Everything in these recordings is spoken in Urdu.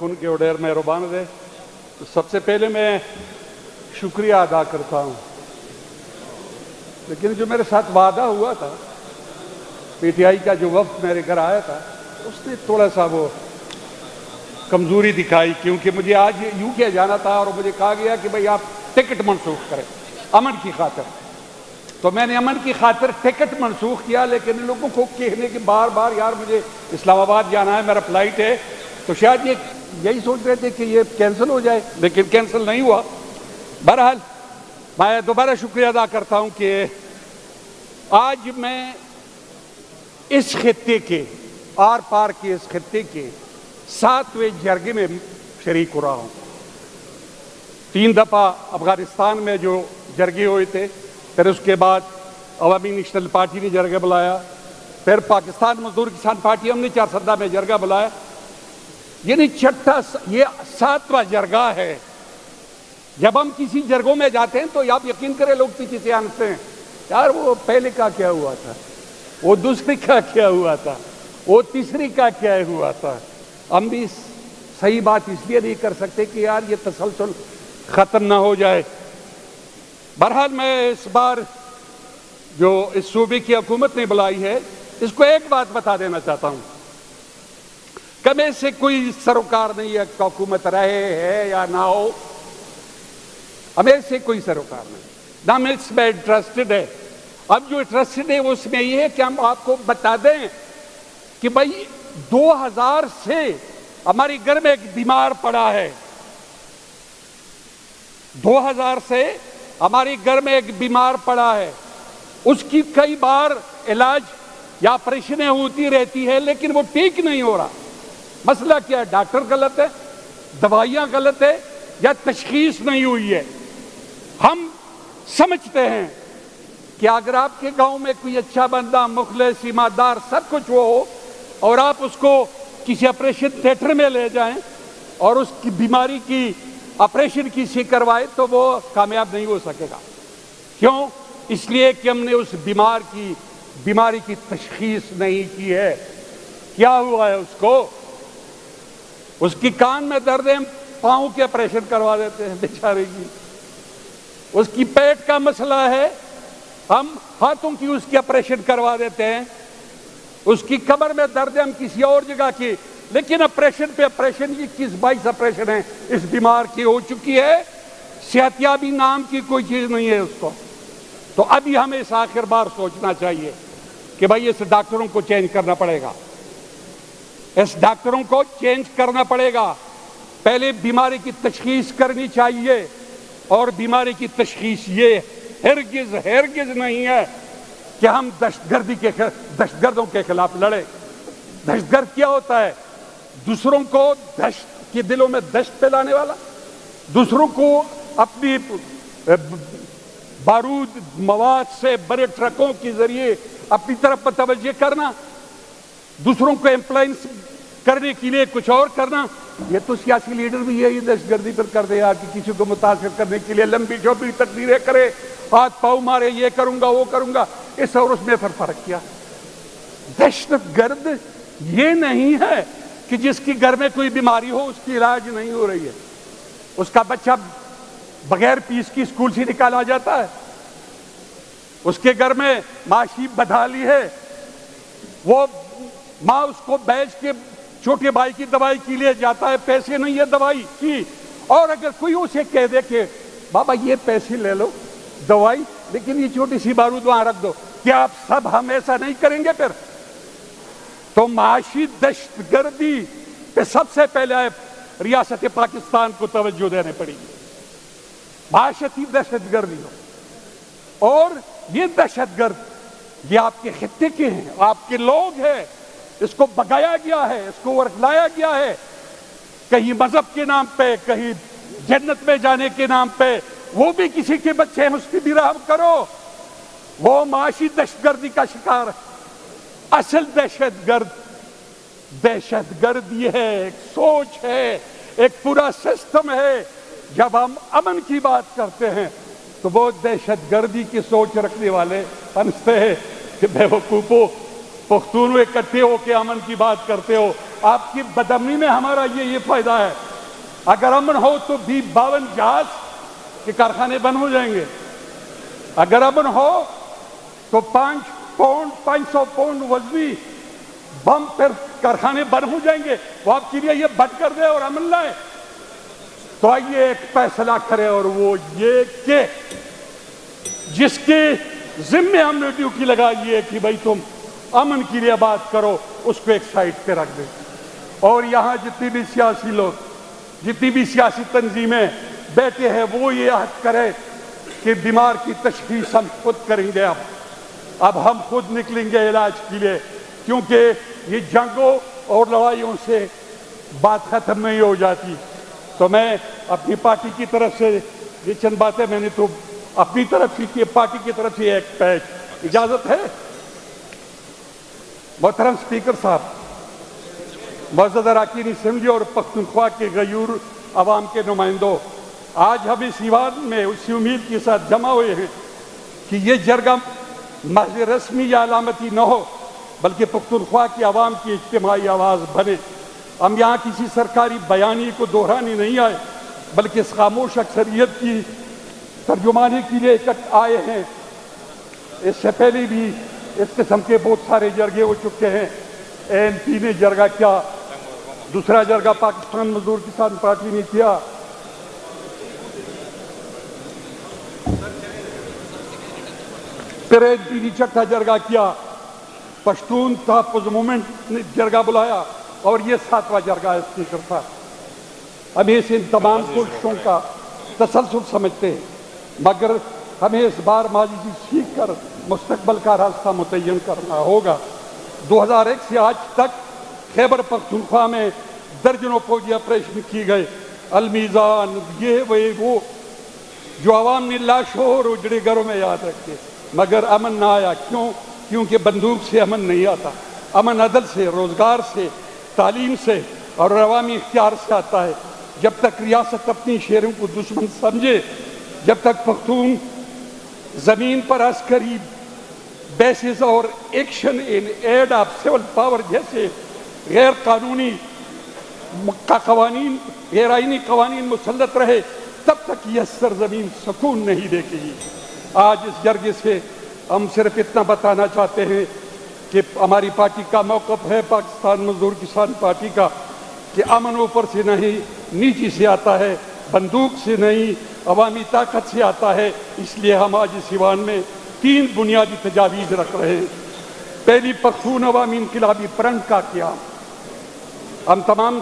خون کے وڈیر مہربان دے. تو سب سے پہلے میں شکریہ ادا کرتا ہوں، لیکن جو میرے ساتھ وعدہ ہوا تھا، پی ٹی آئی کا جو وفد میرے گھر آیا تھا، اس نے تھوڑا سا وہ کمزوری دکھائی، کیونکہ مجھے آج یو کے جانا تھا اور مجھے کہا گیا کہ بھئی آپ ٹکٹ منسوخ کریں امن کی خاطر. تو میں نے امن کی خاطر ٹکٹ منسوخ کیا، لیکن ان لوگوں کو کہنے کہ بار بار یار مجھے اسلام آباد جانا ہے، میرا فلائٹ ہے، تو شاید یہ یہی سوچ رہے تھے کہ یہ کینسل ہو جائے، لیکن کینسل نہیں ہوا. بہرحال میں دوبارہ شکریہ ادا کرتا ہوں کہ آج میں اس خطے کے آر پار کے اس خطے کے 7ویں جرگے میں شریک ہو رہا ہوں. 3 دفعہ افغانستان میں جو جرگے ہوئے تھے، پھر اس کے بعد عوامی نیشنل پارٹی نے جرگہ بلایا، پھر پاکستان مزدور کسان پارٹی ہم نے 4 سدہ میں جرگہ بلایا. یعنی یہ 7واں جرگہ ہے. جب ہم کسی جرگوں میں جاتے ہیں تو آپ یقین کریں لوگ پیچھے سے آنکھتے ہیں، یار وہ پہلے کا کیا ہوا تھا، وہ دوسری کا کیا ہوا تھا، وہ تیسری کا کیا ہوا تھا. ہم بھی صحیح بات اس لیے نہیں کر سکتے کہ یار یہ تسلسل ختم نہ ہو جائے. بہرحال میں اس بار جو اس صوبے کی حکومت نے بلائی ہے، اس کو ایک بات بتا دینا چاہتا ہوں کہ میں سے کوئی سروکار نہیں ہے کہ حکومت رہے ہے یا نہ ہو، ہمیں سے کوئی سروکار نہیں، نہ میں اس میں انٹرسٹڈ ہے. اب جو انٹرسٹڈ ہے اس میں یہ ہے کہ ہم آپ کو بتا دیں کہ بھائی 2000 سے ہمارے گھر میں ایک بیمار پڑا ہے، 2000 سے ہمارے گھر میں ایک بیمار پڑا ہے. اس کی کئی بار علاج یا آپریشنیں ہوتی رہتی ہے، لیکن وہ ٹھیک نہیں ہو رہا. مسئلہ کیا ہے؟ ڈاکٹر غلط ہے، دوائیاں غلط ہے، یا تشخیص نہیں ہوئی ہے. ہم سمجھتے ہیں کہ اگر آپ کے گاؤں میں کوئی اچھا بندہ، مخلص، ایماندار، سب کچھ وہ ہو، اور آپ اس کو کسی آپریشن تھیٹر میں لے جائیں اور اس کی بیماری کی آپریشن کسی کروائے، تو وہ کامیاب نہیں ہو سکے گا. کیوں؟ اس لیے کہ ہم نے اس بیماری کی تشخیص نہیں کی ہے. کیا ہوا ہے اس کو؟ اس کی کان میں درد ہے، پاؤں کے آپریشن کروا دیتے ہیں بیچارے کی. اس کی پیٹ کا مسئلہ ہے، ہم ہاتھوں کی اس کی آپریشن کروا دیتے ہیں. اس کی کمر میں درد ہے، ہم کسی اور جگہ کی، لیکن آپریشن پہ آپریشن، یہ 21-22 آپریشن ہے اس بیمار کی ہو چکی ہے. صحتیابی نام کی کوئی چیز نہیں ہے اس کو. تو ابھی ہمیں اس آخر بار سوچنا چاہیے کہ بھائی اس ڈاکٹروں کو چینج کرنا پڑے گا، اس ڈاکٹروں کو چینج کرنا پڑے گا. پہلے بیماری کی تشخیص کرنی چاہیے، اور بیماری کی تشخیص یہ ہرگز نہیں ہے کہ ہم دہشت گردوں کے خلاف لڑیں. دہشت گرد کیا ہوتا ہے؟ دوسروں کو دہشت کے دلوں میں دہشت پھیلانے والا، دوسروں کو اپنی بارود مواد سے بڑے ٹرکوں کے ذریعے اپنی طرف متوجہ کرنا، دوسروں کو امپلائنس کرنے کے لیے کچھ اور کرنا. یہ تو سیاسی لیڈر بھی یہی دہشت گردی پر کر دے گا کہ کسی کو متاثر کرنے کے لیے لمبی چوڑی تقریریں کرے، ہاتھ پاؤں مارے، یہ کروں گا وہ کروں گا. اس اور اس میں فرق کیا؟ دہشت گرد یہ نہیں ہے کہ جس کی گھر میں کوئی بیماری ہو اس کی علاج نہیں ہو رہی ہے، اس کا بچہ بغیر فیس کی اسکول سے نکالا جاتا ہے، اس کے گھر میں معاشی بدحالی ہے، وہ ماں اس کو بیچ کے چھوٹے بھائی کی دوائی کے لیے جاتا ہے، پیسے نہیں ہے دوائی کی. اور اگر کوئی اسے کہہ دے کہ بابا یہ پیسے لے لو دوائی، لیکن یہ چھوٹی سی بارود وہاں رکھ دو، کیا آپ سب ہم ایسا نہیں کریں گے؟ پھر تو معاشی دہشت گردی پہ سب سے پہلے ریاست پاکستان کو توجہ دینے پڑے گی. معاشی دہشت گردی ہو، اور یہ دہشت گرد یہ آپ کے خطے کے ہیں، آپ کے لوگ ہیں. اس کو بگایا گیا ہے، اس کو ورگلایا گیا ہے، کہیں مذہب کے نام پہ، کہیں جنت میں جانے کے نام پہ. وہ بھی کسی کے بچے ہیں، اس کی بھی رحم کرو. وہ معاشی دہشت گردی کا شکار ہے. اصل دہشت گرد یہ ہے، ایک سوچ ہے، ایک پورا سسٹم ہے. جب ہم امن کی بات کرتے ہیں تو وہ دہشت گردی کی سوچ رکھنے والے سمجھتے ہیں کہ بے وقوفو، پختونوں اکٹھے ہو کے امن کی بات کرتے ہو. آپ کی بدامنی میں ہمارا یہ فائدہ ہے۔ اگر امن ہو تو بھی 52 جہاز کے کارخانے بند ہو جائیں گے، اگر امن ہو تو 500 پاؤنڈ وزنی بم پر کارخانے بند ہو جائیں گے۔ وہ آپ کے لیے یہ بند کر دے اور امن لائے، تو آئیے ایک فیصلہ کرے، اور وہ یہ کہ جس کے ذمے ہم نے ڈیوٹی لگائی ہے کہ بھائی تم امن کے لیے بات کرو، اس کو ایک سائٹ پہ رکھ دیں، اور یہاں جتنی بھی سیاسی لوگ، جتنی بھی سیاسی تنظیمیں بیٹھے ہیں، وہ یہ عہد کرے کہ بیمار کی تشخیص ہم خود کریں گے، اب ہم خود نکلیں گے علاج کے لیے، کیونکہ یہ جنگوں اور لڑائیوں سے بات ختم نہیں ہو جاتی۔ تو میں اپنی پارٹی کی طرف سے یہ چند باتیں میں نے تو اپنی طرف ہی کی، پارٹی کی طرف سے ایک پیج اجازت ہے؟ محترم اسپیکر صاحب، معزز اراکین اسمبلی اور پختونخوا کے غیور عوام کے نمائندوں، آج ہم اس ایوان میں اسی امید کے ساتھ جمع ہوئے ہیں کہ یہ جرگہ محض رسمی یا علامتی نہ ہو، بلکہ پختونخوا کی عوام کی اجتماعی آواز بنے۔ ہم یہاں کسی سرکاری بیانیے کو دہرانے نہیں آئے، بلکہ اس خاموش اکثریت کی ترجمانی کے لیے آئے ہیں۔ اس سے پہلے بھی اس قسم کے بہت سارے جرگے ہو چکے ہیں۔ ANP نے جرگہ کیا، دوسرا جرگہ پاکستان مزدور کسان پارٹی نے کیا، پھر ANP نے چھٹا جرگہ کیا، پشتون تحفظ موومنٹ نے جرگہ بلایا، اور یہ 7واں جرگہ ہے اسپیکر صاحب۔ ہمیں ان تمام کوششوں کا تسلسل سمجھتے ہیں، مگر ہمیں اس بار ماضی سے سیکھ کر مستقبل کا راستہ متعین کرنا ہوگا۔ 2001 سے آج تک خیبر پختونخوا میں درجنوں فوجی آپریشن کیے گئے، المیزان، یہ وہ جو عوام نے لاشوں اور اجڑے گھروں میں یاد رکھے، مگر امن نہ آیا۔ کیوں؟ کیونکہ بندوق سے امن نہیں آتا، امن عدل سے، روزگار سے، تعلیم سے اور عوامی اختیار سے آتا ہے۔ جب تک ریاست اپنی شہروں کو دشمن سمجھے، جب تک پختون زمین پر عسکری بیسز اور action in aid of civil power جیسے غیر قانونی قوانین، غیر آئینی قوانین مسلط رہے، تب تک یہ سرزمین سکون نہیں دیکھے گی۔ آج اس جرگے سے ہم صرف اتنا بتانا چاہتے ہیں کہ ہماری پارٹی کا موقف ہے، پاکستان مزدور کسان پارٹی کا، کہ امن اوپر سے نہیں نیچے سے آتا ہے، بندوق سے نہیں عوامی طاقت سے آتا ہے۔ اس لیے ہم آج اس ایوان میں 3 بنیادی تجاویز رکھ رہے ہیں۔ پہلی، پختون عوامی انقلابی فرنٹ کا قیام۔ ہم تمام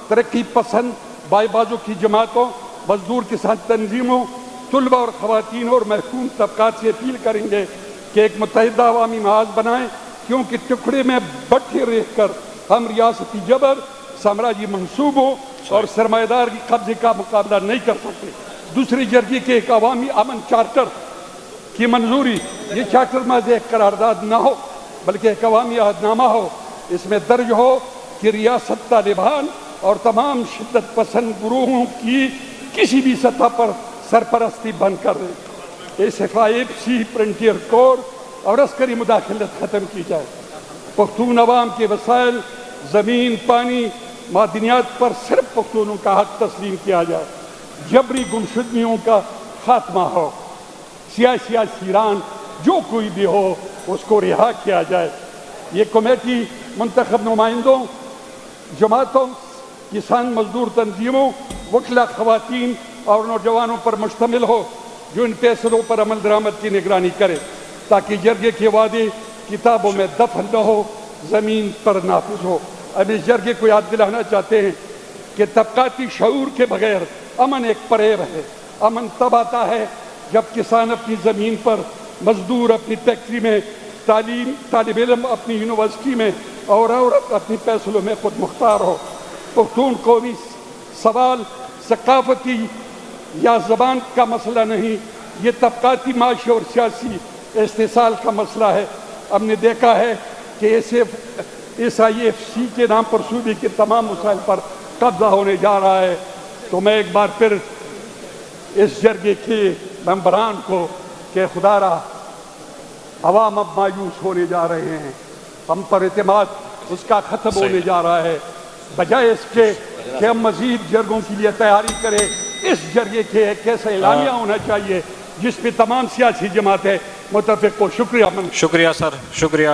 ترقی پسند بائیں بازو کی جماعتوں، مزدور کسان تنظیموں، طلباء اور خواتین اور محکوم طبقات سے اپیل کریں گے کہ ایک متحدہ عوامی محاذ بنائیں، کیونکہ ٹکڑے میں بٹے رہ کر ہم ریاستی جبر، سامراجی منصوبوں اور سرمایہ دار کی قبضے کا مقابلہ نہیں کر سکتے۔ دوسری جرگے کے ایک عوامی امن چارٹر کی منظوری، یہ چارٹر محض ایک قرارداد نہ ہو بلکہ ایک عوامی عہد نامہ ہو۔ اس میں درج ہو کہ ریاست طالبان اور تمام شدت پسند گروہوں کی کسی بھی سطح پر سرپرستی بند کر دے، SFIC فرنٹیئر کور اور عسکری مداخلت ختم کی جائے، پختون عوام کے وسائل، زمین، پانی، معدنیات پر صرف پختونوں کا حق تسلیم کیا جائے، جبری گمشدگیوں کا خاتمہ ہو، سیاسی اسیران جو کوئی بھی ہو اس کو رہا کیا جائے۔ یہ کمیٹی منتخب نمائندوں، جماعتوں، کسان مزدور تنظیموں، وکلا، خواتین اور نوجوانوں پر مشتمل ہو جو ان فیصلوں پر عمل درآمد کی نگرانی کرے، تاکہ جرگے کے وعدے کتابوں میں دفن نہ ہو، زمین پر نافذ ہو۔ اب اس جرگے کو یاد دلانا چاہتے ہیں کہ طبقاتی شعور کے بغیر امن ایک فریب ہے۔ امن تب آتا ہے جب کسان اپنی زمین پر، مزدور اپنی فیکٹری میں، طالب علم اپنی یونیورسٹی میں اور عورت اپنی فیصلوں میں خود مختار ہو۔ پختون قومی سوال ثقافتی یا زبان کا مسئلہ نہیں، یہ طبقاتی، معاشی اور سیاسی استحصال کا مسئلہ ہے۔ ہم نے دیکھا ہے کہ SIFC کے نام پر صوبے کے تمام مسائل پر قبضہ ہونے جا رہا ہے۔ تو میں ایک بار پھر اس جرگے کے ممبران کو کہ خدا را، عوام اب مایوس ہونے جا رہے ہیں، ہم پر اعتماد اس کا ختم ہونے جا رہا ہے، بجائے اس کے کہ ہم مزید جرگوں کے لیے تیاری کریں، اس جرگے کے ایک ایسا اعلامیہ ہونا چاہیے جس پہ تمام سیاسی جماعتیں متفق کو. شکریہ. شکریہ سر، شکریہ.